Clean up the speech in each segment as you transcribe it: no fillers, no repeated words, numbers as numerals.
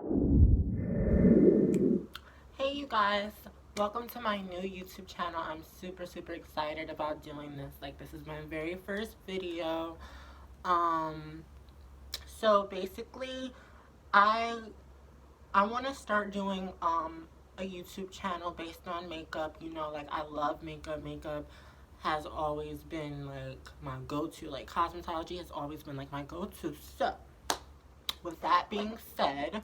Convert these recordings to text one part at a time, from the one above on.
Hey you guys, welcome to my new YouTube channel. I'm super excited about doing this. Like, this is my very first video. Um so basically I I want to start doing a YouTube channel based on makeup. You know, like, I love makeup. Makeup has always been like my go-to. Like, cosmetology has always been like my go-to. So with that being said,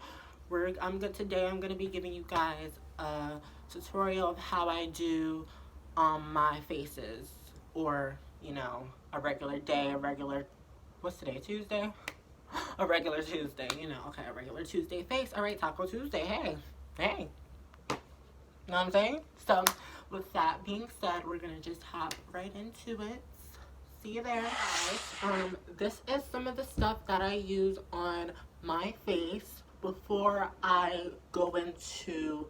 today I'm gonna be giving you guys a tutorial of how I do my faces, or a regular day, a regular, what's today, Tuesday? A regular Tuesday, okay, a regular Tuesday face. All right, Taco Tuesday. Hey, know what I'm saying? So with that being said, we're gonna just hop right into it. See you there, guys. This is some of the stuff that I use on my face before I go into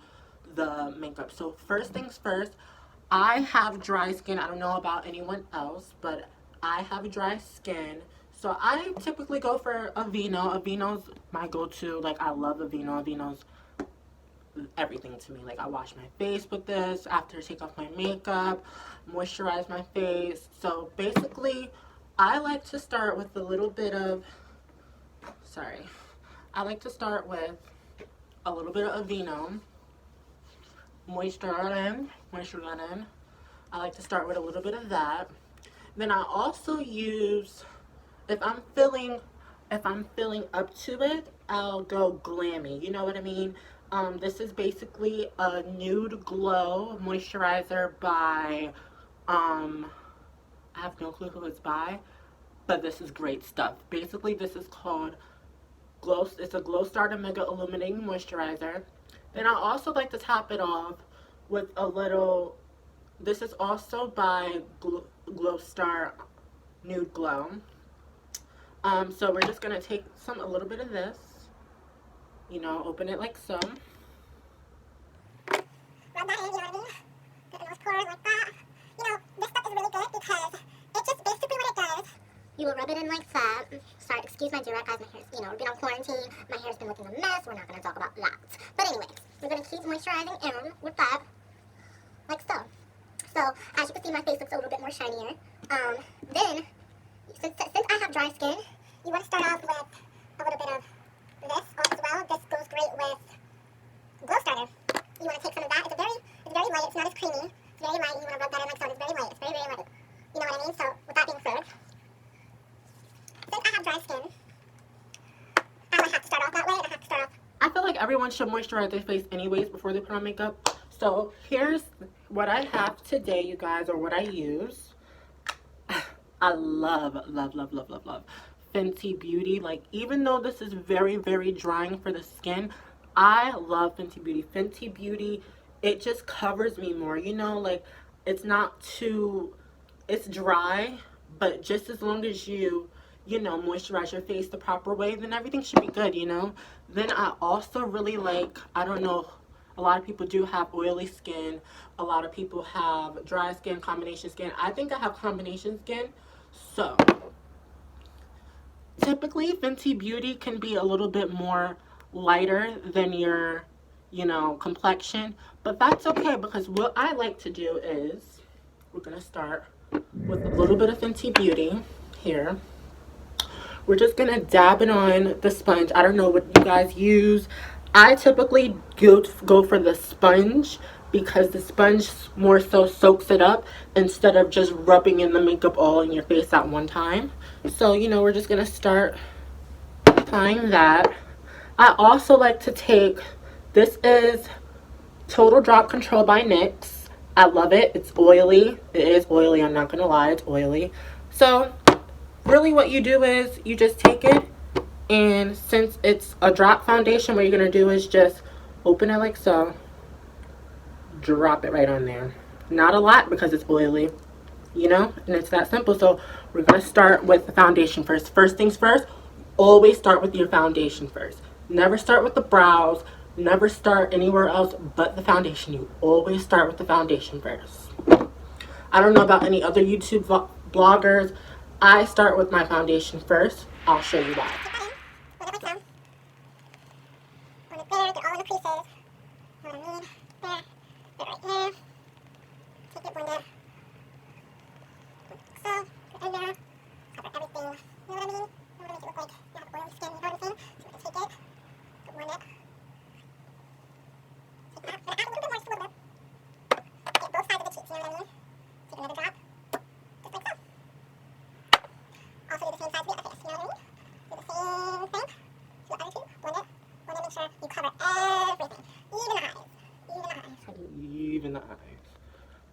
the makeup. So first things first, I have dry skin. I don't know about anyone else, but I have dry skin. So I typically go for Aveeno. Aveno's my go-to. Like, I love Aveeno. Aveno's everything to me. Like, I wash my face with this after I take off my makeup, moisturize my face. So basically, I like to start with a little bit of, I like to start with a little bit of Aveeno, moisture in. I like to start with a little bit of that. Then I also use, if I'm feeling up to it, I'll go glammy. You know what I mean? This is basically a nude glow moisturizer by, I have no clue who it's by, but this is great stuff. Basically, this is called it's a Glow Starter Mega Illuminating Moisturizer. Then I also like to top it off with a little, this is also by Glow Star Nude Glow. So we're just gonna take a little bit of this, open it like so. Rub that in, you know what I mean? Get in those pores like that. This stuff is really good because it just basically what it does. You will rub it in like that. Sorry, excuse my direct guys, my hair's, we've been on quarantine. My hair's been looking a mess. We're not gonna talk about that. But anyways, we're gonna keep moisturizing in with that, like so. So as you can see, my face looks a little bit more shinier. Then, since I have dry skin, you want to start off with a little bit of this as well. This goes great with Glow Starter. You want to take some of that. It's very light. It's not as creamy. It's very light. You want to rub that in like so. It's very light. It's very light. You know what I mean? So with that being said, since I have dry skin, I might have to start off that way, and I have to start off. I feel like everyone should moisturize their face anyways before they put on makeup. So here's what I have today, you guys, or what I use. I love Fenty Beauty. Like, even though this is very drying for the skin, I love Fenty Beauty. Fenty Beauty, it just covers me more, like, it's not too, it's dry, but just as long as you moisturize your face the proper way, then everything should be good, Then I also really like, I don't know, a lot of people do have oily skin. A lot of people have dry skin, combination skin. I think I have combination skin. So, typically, Fenty Beauty can be a little bit more lighter than your, complexion. But that's okay, because what I like to do is, we're going to start with a little bit of Fenty Beauty here. We're just going to dab it on the sponge. I don't know what you guys use. I typically go for the sponge because the sponge more so soaks it up instead of just rubbing in the makeup all in your face at one time. So, we're just going to start applying that. I also like to take, this is Total Drop Control by NYX. I love it. It's oily. It is oily. I'm not going to lie. It's oily. So, really what you do is you just take it, and since it's a drop foundation, what you're going to do is just open it like so. Drop it right on there. Not a lot because it's oily, and it's that simple. So we're going to start with the foundation first. First things first, always start with your foundation first. Never start with the brows. Never start anywhere else but the foundation. You always start with the foundation first. I don't know about any other YouTube bloggers. I start with my foundation first. I'll show you why. Run it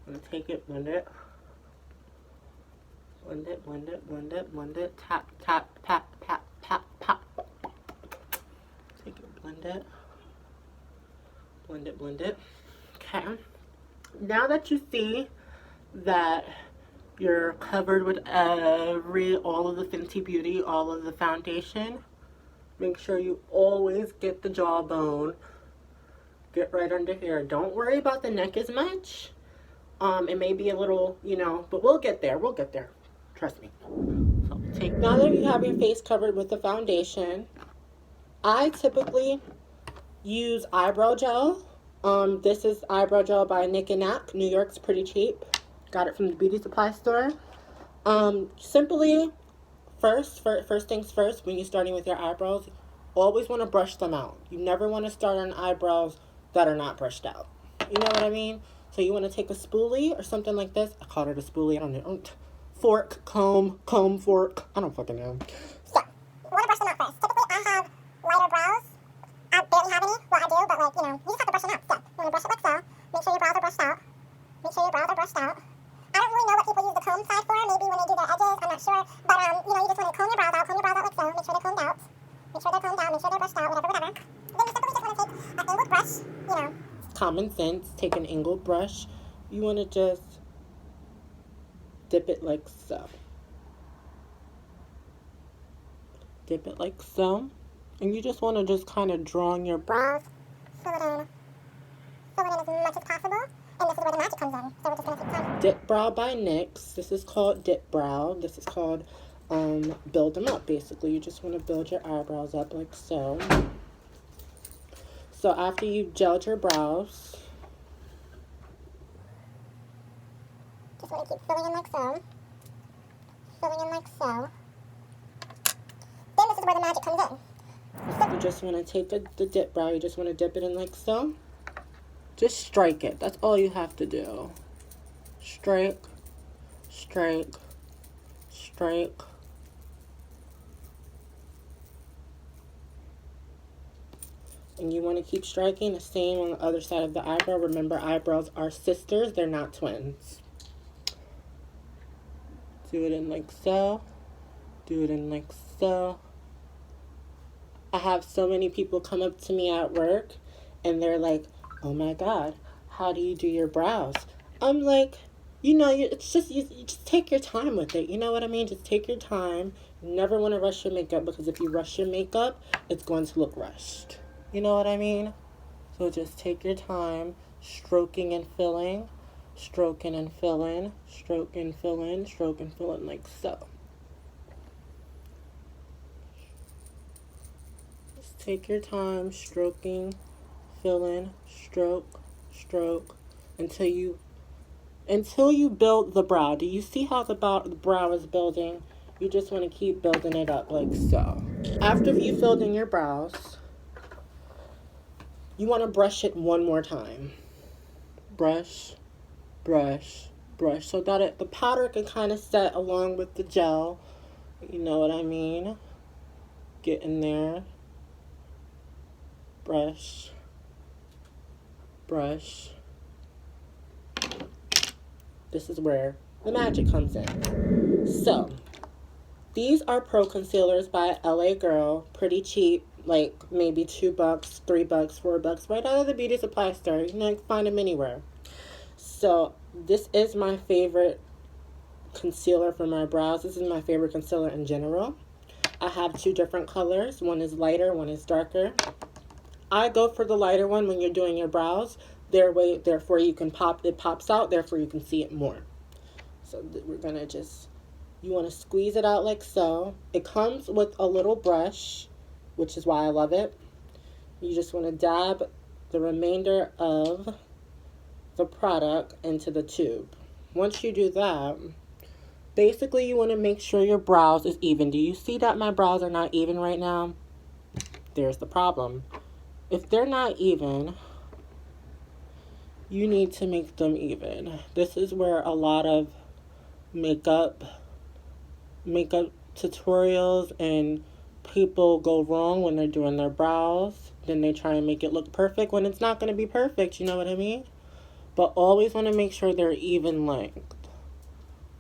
I'm gonna take it, blend it. Blend it, blend it, blend it, blend it. Tap, tap, tap, tap, tap, tap. Take it, blend it. Blend it, blend it. Okay. Now that you see that you're covered with all of the Fenty Beauty, all of the foundation, make sure you always get the jawbone. Get right under here. Don't worry about the neck as much. It may be a little, you know, but we'll get there. We'll get there. Trust me. So now that you have your face covered with the foundation, I typically use eyebrow gel. This is eyebrow gel by Nick and Nack. New York's pretty cheap. Got it from the beauty supply store. Simply, first things first, when you're starting with your eyebrows, always want to brush them out. You never want to start on eyebrows that are not brushed out. You know what I mean? So you want to take a spoolie or something like this. I called it a spoolie. I don't know. Fork, comb, fork. I don't fucking know. So, you want to brush them out first. Typically, I have lighter brows. I barely have any. Well, I do, but like, you know, you just have to brush them out. So, you want to brush it like so. Make sure your brows are brushed out. Make sure your brows are brushed out. I don't really know what people use the comb side for. Maybe when they do their edges. I'm not sure. But, you know, you just want to comb your brows out. Comb your brows out like so. Make sure they're combed out. Make sure they're combed out. Make sure they're brushed out. Whatever. Then you simply just want to take an angled brush, you know. Common sense. Take an angled brush. You want to just dip it like so. Dip it like so. And you just want to just kind of draw on your brows. Fill it in as much as possible. And this is where the magic comes in. So we're just going to take time. Dip Brow by NYX. This is called Dip Brow. This is called build them up. Basically, you just want to build your eyebrows up like so. So after you've gelled your brows, just want to keep filling in like so. Filling in like so. Then this is where the magic comes in. you just want to take the dip brow. You just want to dip it in like so. Just strike it. That's all you have to do. Strike, strike, strike. And you want to keep striking the same on the other side of the eyebrow. Remember, eyebrows are sisters. They're not twins. Do it in like so. Do it in like so. I have so many people come up to me at work and they're like, oh my God, how do you do your brows? I'm like, you know, it's just, you just take your time with it. You know what I mean? Just take your time. You never want to rush your makeup, because if you rush your makeup, it's going to look rushed. You know what I mean? So just take your time, stroking and filling, stroking and filling, stroke and fill in, stroke and fill in, like so. Just take your time, stroking, filling, stroke, stroke, until you build the brow. Do you see how the brow is building? You just want to keep building it up like so. After you filled in your brows, you want to brush it one more time. Brush, brush, brush, so that the powder can kind of set along with the gel. You know what I mean? Get in there. Brush, brush. This is where the magic comes in. So, these are Pro Concealers by LA Girl. Pretty cheap, like maybe $2, $3, $4, right out of the beauty supply store. You know, you can find them anywhere. So, this is my favorite concealer for my brows. This is my favorite concealer in general. I have two different colors. One is lighter, one is darker. I go for the lighter one when you're doing your brows. Therefore you can it pops out, therefore you can see it more. So we're gonna you want to squeeze it out like so. It comes with a little brush, which is why I love it. You just want to dab the remainder of the product into the tube. Once you do that, basically you want to make sure your brows is even. Do you see that my brows are not even right now? There's the problem. If they're not even, you need to make them even. This is where a lot of makeup tutorials and people go wrong when they're doing their brows. Then they try and make it look perfect when it's not going to be perfect, you know what I mean? But always want to make sure they're even length.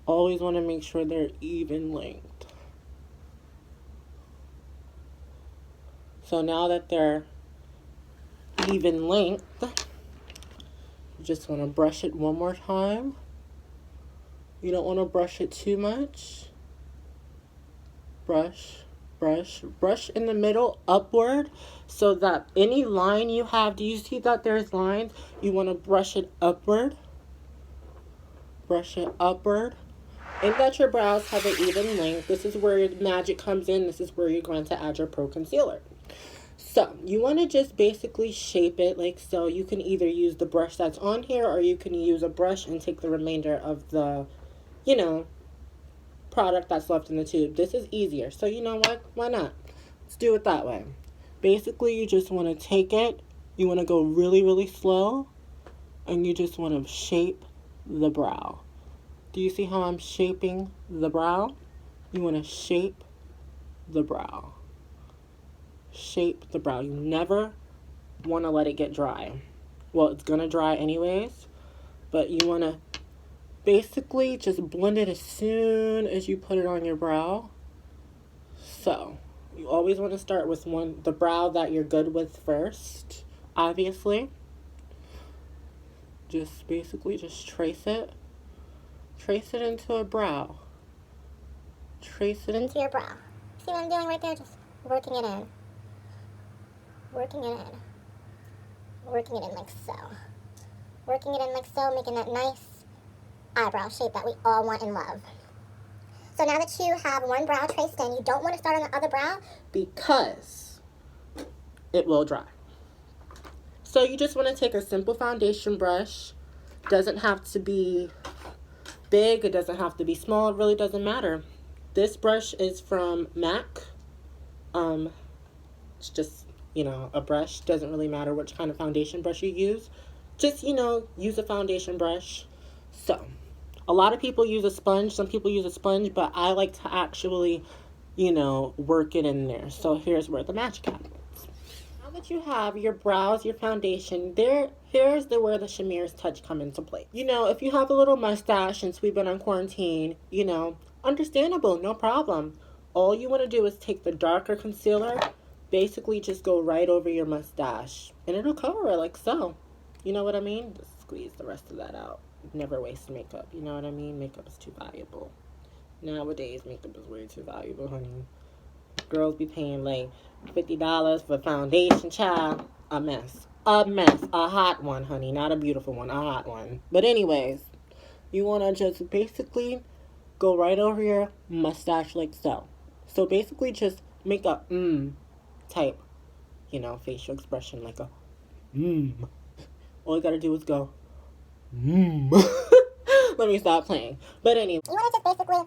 Always want to make sure they're even length. So now that they're even length, you just want to brush it one more time. You don't want to brush it too much. Brush, brush, brush in the middle upward so that any line you have, do you see that there's lines? You want to brush it upward. Brush it upward. And that your brows have an even length. This is where your magic comes in. This is where you're going to add your pro concealer. So you want to just basically shape it like so. You can either use the brush that's on here, or you can use a brush and take the remainder of the, you know, product that's left in the tube. This is easier. So you know what? Why not? Let's do it that way. Basically, you just want to take it. You want to go really, really slow. And you just want to shape the brow. Do you see how I'm shaping the brow? You want to shape the brow. Shape the brow. You never want to let it get dry. Well, it's going to dry anyways. But you want to basically just blend it as soon as you put it on your brow. So, you always want to start with the brow that you're good with first, obviously. Just basically just trace it. Trace it into a brow. Trace it into your brow. See what I'm doing right there? Just working it in. Working it in. Working it in like so. Working it in like so, making that nice eyebrow shape that we all want and love. So now that you have one brow traced in, you don't want to start on the other brow because it will dry. So you just want to take a simple foundation brush. Doesn't have to be big, it doesn't have to be small, it really doesn't matter. This brush is from MAC. It's just, you know, a brush. Doesn't really matter which kind of foundation brush you use. Just, you know, use a foundation brush. So, a lot of people use a sponge. Some people use a sponge, but I like to actually, you know, work it in there. So here's where the magic happens. Now that you have your brows, your foundation, here's where the Shamir's touch come into play. You know, if you have a little mustache since we've been on quarantine, you know, understandable, no problem. All you want to do is take the darker concealer, basically just go right over your mustache, and it'll cover it like so. You know what I mean? Just squeeze the rest of that out. Never waste makeup, you know what I mean? Makeup is too valuable. Nowadays, makeup is way too valuable, honey. Girls be paying like $50 for foundation, child. A mess. A mess. A hot one, honey. Not a beautiful one. A hot one. But anyways, you want to just basically go right over your mustache like so. So basically just make a type, you know, facial expression like a All you gotta do is go Let me stop playing. But anyway. you want to just basically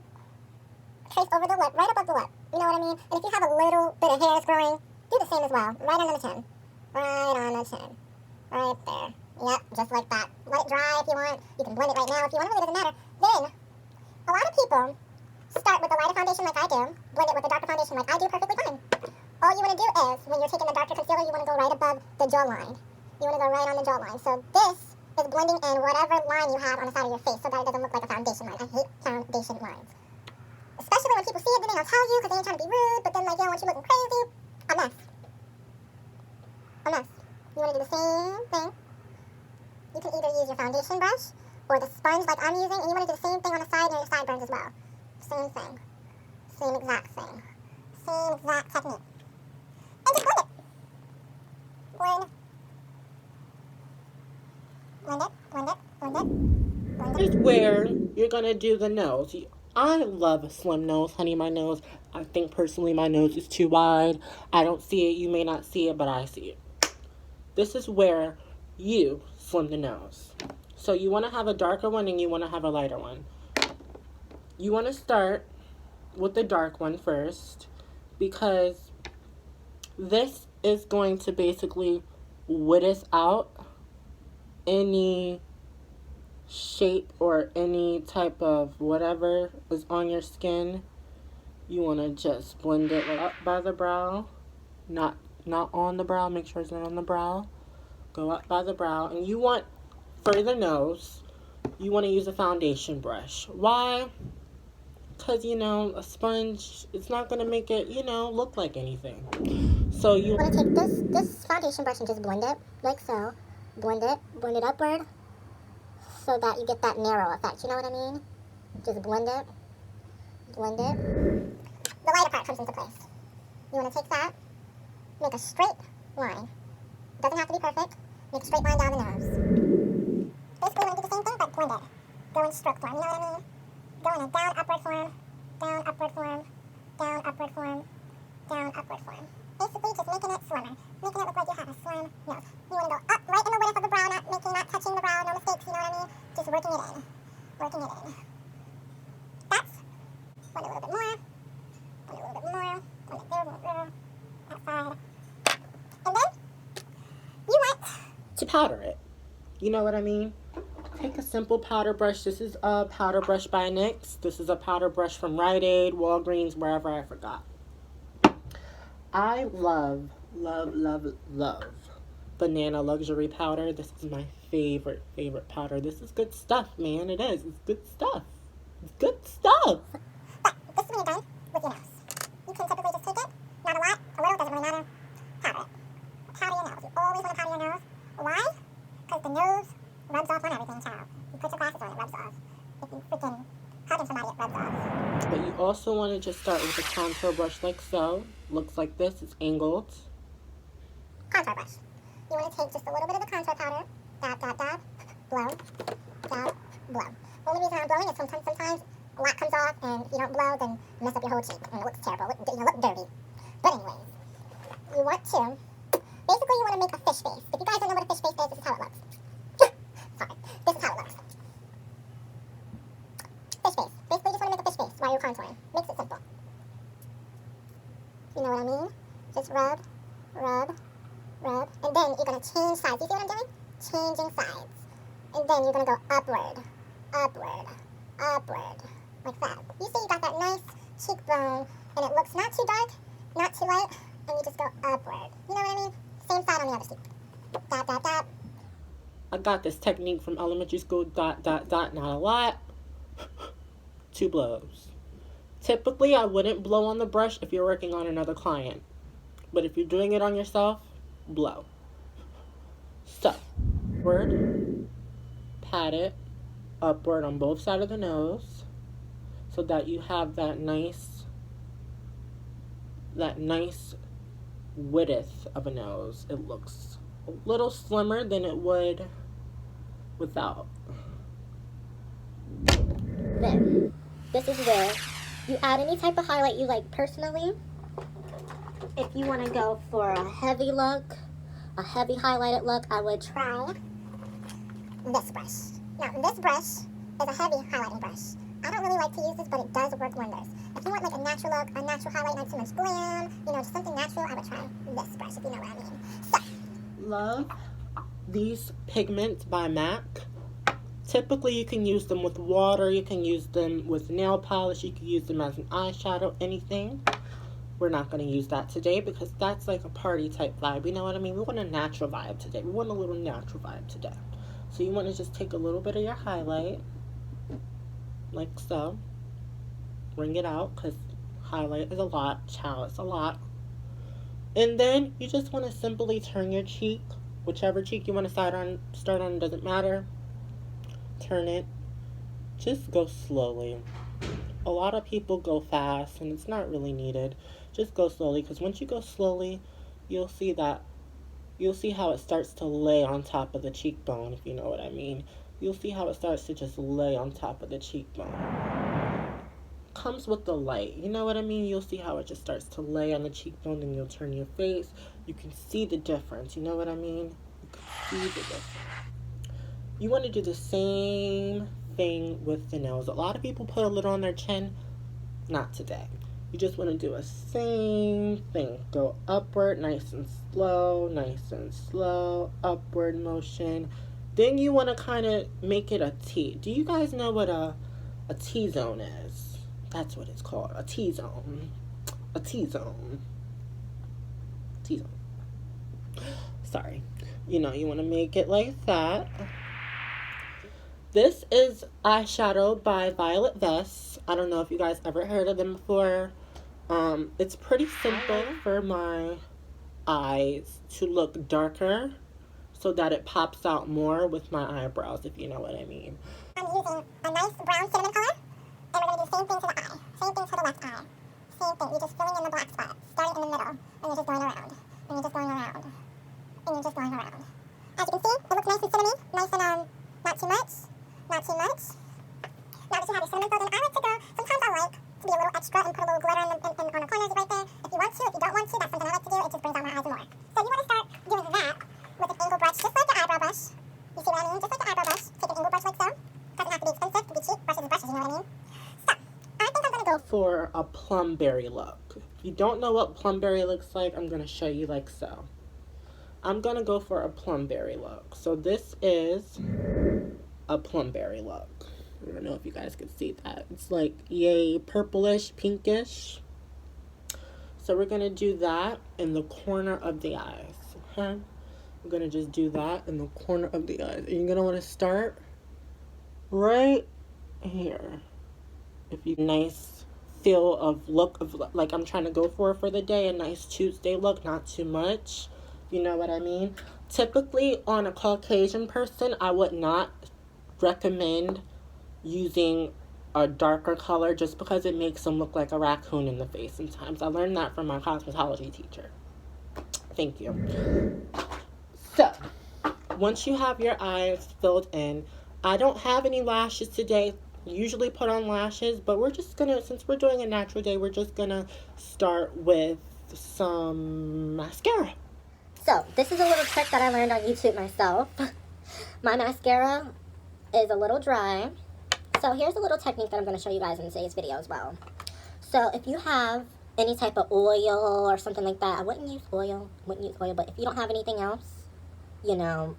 trace over the lip, right above the lip. You know what I mean? And if you have a little bit of hairs growing, do the same as well. Right under the chin. Right on the chin. Right there. Yep, just like that. Let it dry if you want. You can blend it right now if you want. It really doesn't matter. Then, a lot of people start with the lighter foundation like I do, blend it with the darker foundation like I do, perfectly fine. All you want to do is, when you're taking the darker concealer, you want to go right above the jawline. You want to go right on the jawline. So this is blending in whatever line you have on the side of your face so that it doesn't look like a foundation line. I hate foundation lines. Especially when people see it, then they'll tell you because they ain't trying to be rude, but then like, yo, when you looking crazy, a mess. A mess. You want to do the same thing. You can either use your foundation brush or the sponge like I'm using, and you want to do the same thing on the side near your sideburns as well. Same thing. Same exact thing. Same exact technique. And just blend it. Blend. Blend it, blend it, blend it, blend it. Here's where you're gonna do the nose. I love a slim nose, honey. My nose, I think personally my nose is too wide. I don't see it. You may not see it, but I see it. This is where you slim the nose. So you want to have a darker one and you want to have a lighter one. You want to start with the dark one first because this is going to basically width out any shape or any type of whatever is on your skin. You want to just blend it up by the brow, not on the brow. Make sure it's not on the brow. Go up by the brow, and you want for the nose, you want to use a foundation brush. Why? Because, you know, a sponge, it's not going to make it, you know, look like anything. So you want to take this foundation brush and just blend it, like so. Blend it upward, so that you get that narrow effect. You know what I mean? Just blend it. The lighter part comes into place. You want to take that, make a straight line. It doesn't have to be perfect. Make a straight line down the nose. Basically, you want to do the same thing, but blend it. Go in stroke form, you know what I mean? Go in a down, upward form, down, upward form, down, upward form, down, upward form. Basically, just making it slimmer. Making it look like you have a slim nose. You want to go up right in the width of the brow, not touching the brow, no mistakes, you know what I mean? Just working it in. Working it in. That's. Blend a little bit more. Blend a little bit more. Blend it there, blend it there. That side. And then, you want to powder it. You know what I mean? Take a simple powder brush. This is a powder brush by NYX. This is a powder brush from Rite Aid, Walgreens, wherever I forgot. I love Banana Luxury Powder. This is my favorite powder. This is good stuff, man. It is. It's good stuff. It's good stuff. But this is when you're done with your nose. You can typically just take it. Not a lot. A little doesn't really matter. Powder it. Powder your nose. You always want to powder your nose. Why? Because the nose rubs off on everything, child. You put your glasses on, it rubs off. If you freaking hugging somebody, it rubs off. But you also want to just start with a contour brush like so. Looks like this. It's angled. Contour brush. You want to take just a little bit of the contour powder. Dab, dab, dab. Blow. Dab, blow. Only reason I'm blowing is sometimes a lot comes off and if you don't blow, then you mess up your whole cheek. And it looks terrible. You look dirty. But anyways, you want to, basically you want to make a fish face. If you guys don't know what a fish face is, this is how it looks. Sorry. This is how it looks. Fish face. Basically you just want to make a fish face while you're contouring. Makes it simple. You know what I mean? Just rub, rub, rub. And then you're going to change sides. You see what I'm doing? Changing sides. And then you're going to go upward, upward, upward. Like that. You see you got that nice cheekbone. And it looks not too dark, not too light. And you just go upward. You know what I mean? Same side on the other cheek. Dab, dab, dab. I got this technique from elementary school. Dot, dot, dot. Not a lot. 2 blows. Typically, I wouldn't blow on the brush if you're working on another client. But if you're doing it on yourself, blow. So, upward, pat it, upward on both sides of the nose, so that you have that nice width of a nose. It looks a little slimmer than it would without. There. This is where you add any type of highlight you like personally. If you want to go for a heavy look, a heavy highlighted look, I would try this brush. Now, this brush is a heavy highlighting brush. I don't really like to use this, but it does work wonders. If you want like a natural look, a natural highlight, not too much glam, you know, just something natural, I would try this brush, if you know what I mean. So, love these pigments by MAC. Typically, you can use them with water, you can use them with nail polish, you can use them as an eyeshadow, anything. We're not going to use that today because that's like a party type vibe. You know what I mean? We want a natural vibe today. We want a little natural vibe today. So you want to just take a little bit of your highlight, like so. Bring it out because highlight is a lot. Child, it's a lot. And then you just want to simply turn your cheek, whichever cheek you want to start on, doesn't matter. Turn it. Just go slowly. A lot of people go fast and it's not really needed. Just go slowly because once you go slowly, you'll see how it starts to lay on top of the cheekbone, if you know what I mean. You'll see how it starts to just lay on top of the cheekbone. Comes with the light, you know what I mean? You'll see how it just starts to lay on the cheekbone and you'll turn your face. You can see the difference, you know what I mean? You can see the difference. You want to do the same thing with the nose. A lot of people put a little on their chin. Not today. You just want to do a same thing. Go upward, nice and slow, upward motion. Then you want to kind of make it a T. Do you guys know what a T-zone is? That's what it's called, a T-zone. A T-zone. T-zone. Sorry. You know, you want to make it like that. This is eyeshadow by Violet Vest. I don't know if you guys ever heard of them before. It's pretty simple for my eyes to look darker so that it pops out more with my eyebrows, if you know what I mean. I'm using a nice brown cinnamon color, and we're going to do the same thing to the eye. Same thing to the left eye. Same thing. You're just filling in the black spots, starting in the middle, and you're just going around. And you're just going around. And you're just going around. As you can see, it looks nice and cinnamony, nice and, not too much. Not too much. Now that you have your cinnamon filled in, I like to go, sometimes I like to be a little extra and put a little glitter on the corners right there. If you want to, if you don't want to, that's something I like to do. It just brings out my eyes more. So you want to start doing that with an angle brush, just like your eyebrow brush. You see what I mean? Just like your eyebrow brush. Take an angle brush like so. Doesn't have to be expensive, to be cheap. Brushes is brushes, you know what I mean? So, I think I'm going to go For a plumberry look. If you don't know what plumberry looks like, I'm going to show you like so. I'm going to go for a plumberry look. So this is a plumberry look. I don't know if you guys can see that. It's like yay purplish, pinkish. So we're going to do that in the corner of the eyes. Okay? I'm going to just do that in the corner of the eyes. And you're going to want to start right here. If you nice feel of look of like I'm trying to go for the day, a nice Tuesday look, not too much. You know what I mean? Typically on a Caucasian person, I would not recommend using a darker color just because it makes them look like a raccoon in the face sometimes. I learned that from my cosmetology teacher. Thank you. So, once you have your eyes filled in, I don't have any lashes today. Usually put on lashes, but we're just gonna, since we're doing a natural day, we're just gonna start with some mascara. So, this is a little trick that I learned on YouTube myself. My mascara is a little dry. So, here's a little technique that I'm going to show you guys in today's video as well. So, if you have any type of oil or something like that, I wouldn't use oil, but if you don't have anything else, you know,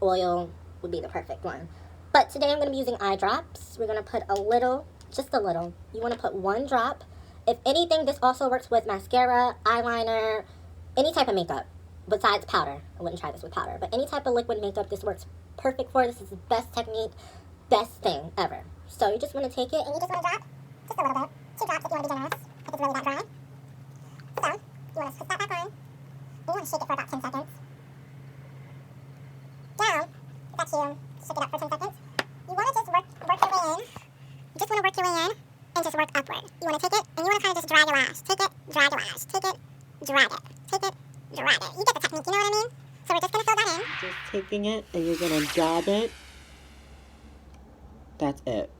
oil would be the perfect one. But today I'm going to be using eye drops. We're going to put a little, just a little. You want to put one drop. If anything, this also works with mascara, eyeliner, any type of makeup. Besides powder. I wouldn't try this with powder. But any type of liquid makeup, this works perfect for. This is the best technique, best thing ever. So you just want to take it and you just want to drop just a little bit. 2 drops if you want to be generous, if it's really that dry. So, you want to put that back on. You want to shake it for about 10 seconds. Down. That's you. Shake it up for 10 seconds. You want to just work your way in. You just want to work your way in and just work upward. You want to take it and you want to kind of just drag your lash. Take it, drag your lash. Take it, drag it. Take it, drag it. You get the technique, you know what I mean? So we're just going to fill that in. Just taking it and you're going to dab it. That's it.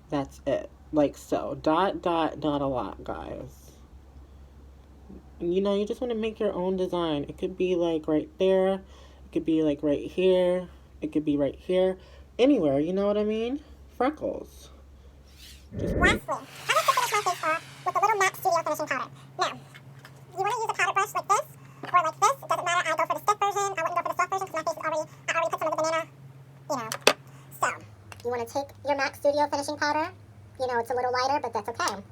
That's it. Like so. Dot, dot, not a lot, guys. You know, you just want to make your own design. It could be like right there. It could be like right here. It could be right here. Anywhere, you know what I mean? Freckles. Lastly, I like to finish my face off with a little MAC Studio finishing powder. Now, you want to use a powder brush like this, or like this. It doesn't matter. I go for the stiff version. I wouldn't go for the soft version because my face is already, I already put some of the banana, you know. So, you want to take your MAC Studio finishing powder. You know, it's a little lighter, but that's okay.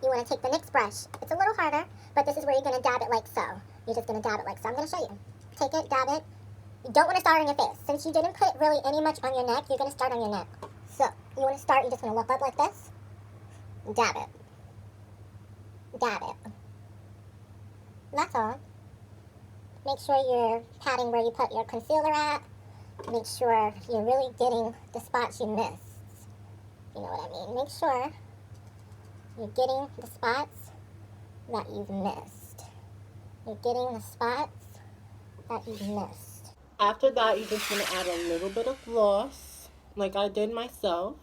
You want to take the NYX brush. It's a little harder, but this is where you're going to dab it like so. You're just going to dab it like so. I'm going to show you. Take it, dab it. You don't want to start on your face. Since you didn't put really any much on your neck, you're going to start on your neck. So, you want to start, you're just going to look up like this. Dab it. Dab it. That's all. Make sure you're patting where you put your concealer at. Make sure you're really getting the spots you missed. You know what I mean? Make sure you're getting the spots that you've missed. You're getting the spots that you've missed. After that, you just want to add a little bit of gloss, like I did myself.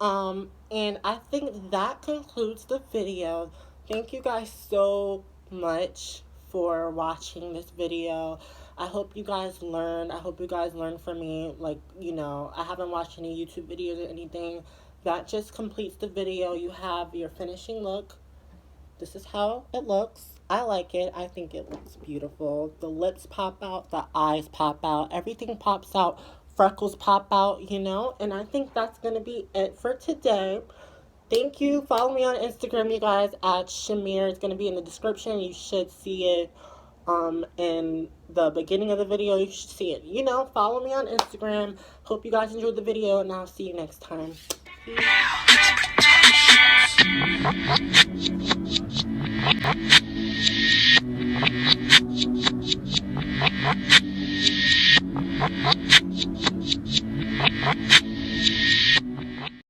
And I think that concludes the video. Thank you guys so much for watching this video. I hope you guys learned. I hope you guys learned from me. Like, you know, I haven't watched any YouTube videos or anything. That just completes the video. You have your finishing look. This is how it looks. I like it. I think it looks beautiful. The lips pop out. The eyes pop out. Everything pops out. Freckles pop out, you know. And I think that's going to be it for today. Thank you. Follow me on Instagram, you guys, at Shamir. It's going to be in the description. You should see it in the beginning of the video. You should see it. You know, follow me on Instagram. Hope you guys enjoyed the video, and I'll see you next time. Peace.